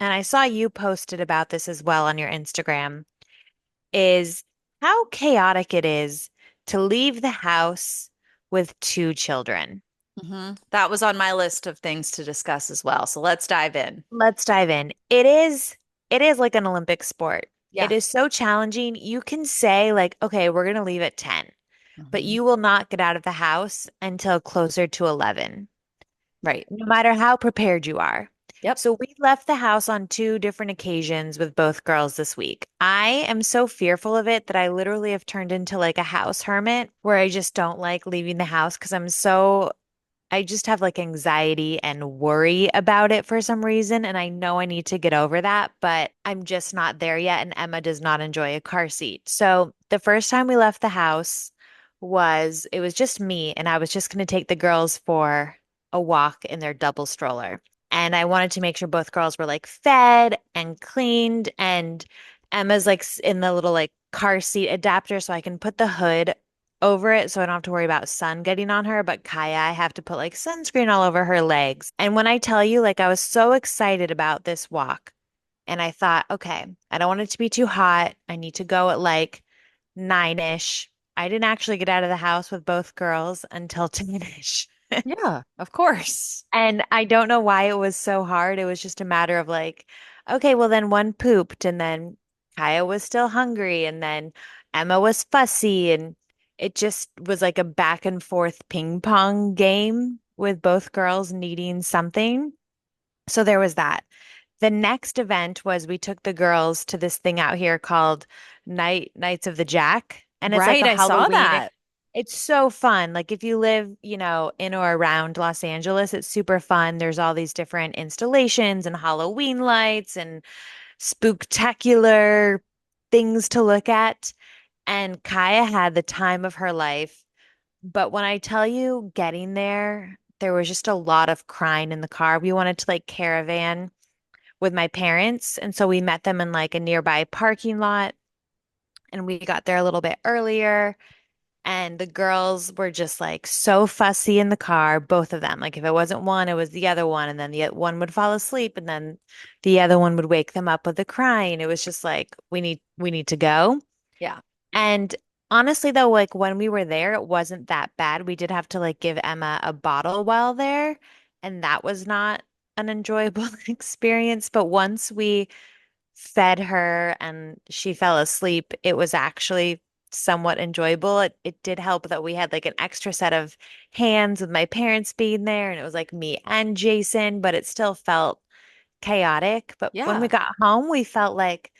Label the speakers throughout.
Speaker 1: and I saw you posted about this as well on your Instagram, is how chaotic it is to leave the house with two children.
Speaker 2: That was on my list of things to discuss as well. So let's dive in.
Speaker 1: Let's dive in. It is like an Olympic sport. It
Speaker 2: Yeah.
Speaker 1: is so challenging. You can say like, okay, we're going to leave at 10, but
Speaker 2: hmm
Speaker 1: you will not get out of the house until closer to 11,
Speaker 2: Right.
Speaker 1: no matter how prepared you are.
Speaker 2: Yep.
Speaker 1: So we left the house on two different occasions with both girls this week. I am so fearful of it that I literally have turned into like a house hermit where I just don't like leaving the house because I just have like anxiety and worry about it for some reason. And I know I need to get over that, but I'm just not there yet. And Emma does not enjoy a car seat. So the first time we left the house it was just me, and I was just going to take the girls for a walk in their double stroller. And I wanted to make sure both girls were like fed and cleaned. And Emma's like in the little like car seat adapter so I can put the hood over it so I don't have to worry about sun getting on her. But Kaya, I have to put like sunscreen all over her legs. And when I tell you, like, I was so excited about this walk, and I thought, okay, I don't want it to be too hot. I need to go at like 9-ish. I didn't actually get out of the house with both girls until 10-ish.
Speaker 2: Yeah, of course.
Speaker 1: And I don't know why it was so hard. It was just a matter of like, okay, well, then one pooped, and then Kaya was still hungry, and then Emma was fussy. And it just was like a back and forth ping pong game with both girls needing something. So there was that. The next event was we took the girls to this thing out here called Nights of the Jack, and it's like
Speaker 2: Right.
Speaker 1: a
Speaker 2: I saw
Speaker 1: Halloween.
Speaker 2: that.
Speaker 1: It's so fun. Like if you live, in or around Los Angeles, it's super fun. There's all these different installations and Halloween lights and spooktacular things to look at. And Kaya had the time of her life. But when I tell you getting there, there was just a lot of crying in the car. We wanted to like caravan with my parents. And so we met them in like a nearby parking lot, and we got there a little bit earlier. And the girls were just like so fussy in the car, both of them. Like if it wasn't one, it was the other one. And then the one would fall asleep, and then the other one would wake them up with the crying. It was just like, we need to go.
Speaker 2: Yeah.
Speaker 1: And honestly, though, like when we were there, it wasn't that bad. We did have to like give Emma a bottle while there, and that was not an enjoyable experience. But once we fed her and she fell asleep, it was actually somewhat enjoyable. It did help that we had like an extra set of hands with my parents being there, and it was like me and Jason, but it still felt chaotic. But when we
Speaker 2: Yeah.
Speaker 1: got home, we felt like,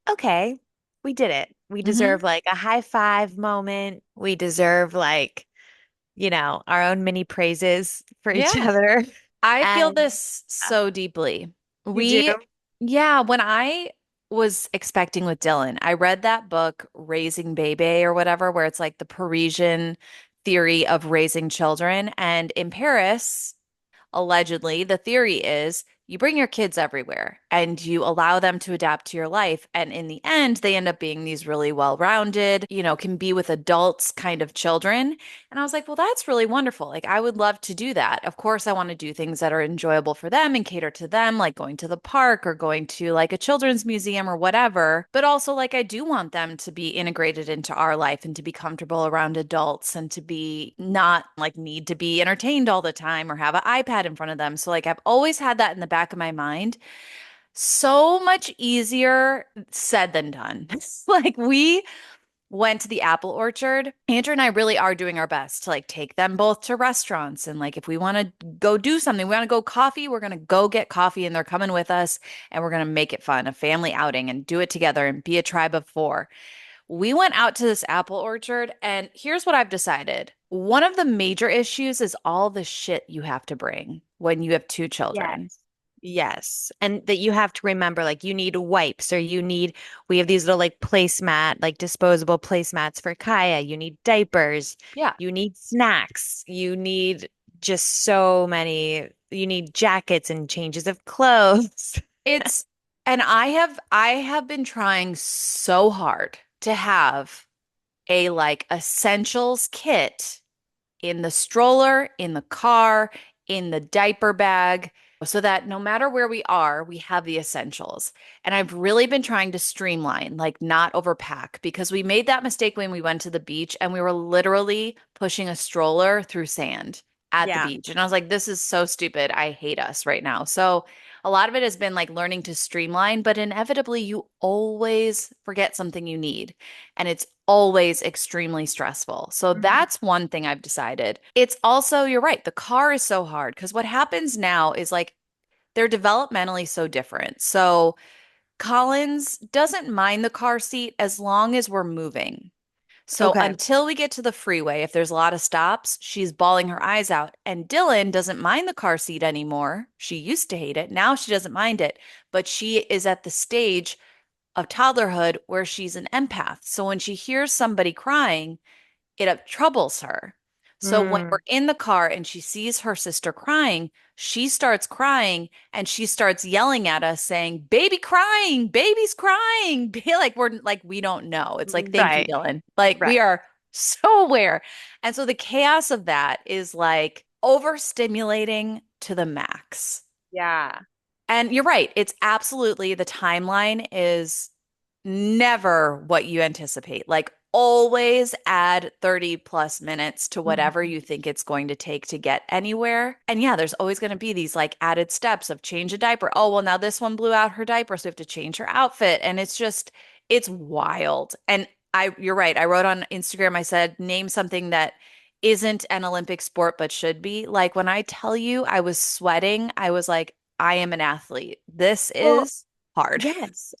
Speaker 1: okay, we did it. We
Speaker 2: hmm
Speaker 1: deserve like a high five moment. We deserve like, our own mini praises for each
Speaker 2: Yeah.
Speaker 1: other.
Speaker 2: I feel
Speaker 1: And
Speaker 2: this so deeply.
Speaker 1: you do.
Speaker 2: Yeah, when I was expecting with Dylan, I read that book, Raising Bebe or whatever, where it's like the Parisian theory of raising children. And in Paris, allegedly, the theory is you bring your kids everywhere and you allow them to adapt to your life. And in the end, they end up being these really well-rounded, can be with adults kind of children. And I was like, well, that's really wonderful. Like, I would love to do that. Of course, I want to do things that are enjoyable for them and cater to them, like going to the park or going to like a children's museum or whatever. But also, like, I do want them to be integrated into our life and to be comfortable around adults and to be not like need to be entertained all the time or have an iPad in front of them. So, like, I've always had that in the back of my mind. So much easier said than done. Like, we went to the apple orchard. Andrew and I really are doing our best to like take them both to restaurants. And like if we want to go do something, we want to go coffee, we're going to go get coffee and they're coming with us and we're going to make it fun, a family outing and do it together and be a tribe of four. We went out to this apple orchard and here's what I've decided. One of the major issues is all the shit you have to bring when you have two children.
Speaker 1: Yes. Yes. And that you have to remember, like, you need wipes, or we have these little, like, like disposable placemats for Kaya. You need diapers.
Speaker 2: Yeah.
Speaker 1: You need snacks. You need just you need jackets and changes of clothes.
Speaker 2: It's and I have been trying so hard to have a like essentials kit in the stroller, in the car, in the diaper bag. so that no matter where we are, we have the essentials. And I've really been trying to streamline, like not overpack, because we made that mistake when we went to the beach and we were literally pushing a stroller through sand at the
Speaker 1: Yeah.
Speaker 2: beach. And I was like, this is so stupid. I hate us right now. So a lot of it has been like learning to streamline, but inevitably you always forget something you need. And it's always extremely stressful. So
Speaker 1: Mhm.
Speaker 2: that's one thing I've decided. It's also, you're right, the car is so hard because what happens now is like they're developmentally so different. So Collins doesn't mind the car seat as long as we're moving. So
Speaker 1: Okay.
Speaker 2: until we get to the freeway, if there's a lot of stops, she's bawling her eyes out. And Dylan doesn't mind the car seat anymore. She used to hate it. Now she doesn't mind it. But she is at the stage of toddlerhood where she's an empath. So when she hears somebody crying, it troubles her. So when we're
Speaker 1: Mm,
Speaker 2: in the car and she sees her sister crying, she starts crying and she starts yelling at us saying, "Baby crying, baby's crying." Be like we're like we don't know. It's like, "Thank you,
Speaker 1: right.
Speaker 2: Dylan." Like
Speaker 1: Right.
Speaker 2: we are so aware. And so the chaos of that is like overstimulating to the max.
Speaker 1: Yeah.
Speaker 2: And you're right. It's absolutely the timeline is never what you anticipate. Like always add 30 plus minutes to whatever
Speaker 1: Mhm.
Speaker 2: you think it's going to take to get anywhere. And yeah, there's always going to be these like added steps of change a diaper. Oh, well, now this one blew out her diaper, so we have to change her outfit. And it's just, it's wild. And you're right. I wrote on Instagram, I said, name something that isn't an Olympic sport but should be. Like when I tell you I was sweating, I was like, I am an athlete. This
Speaker 1: Well,
Speaker 2: is hard.
Speaker 1: yes.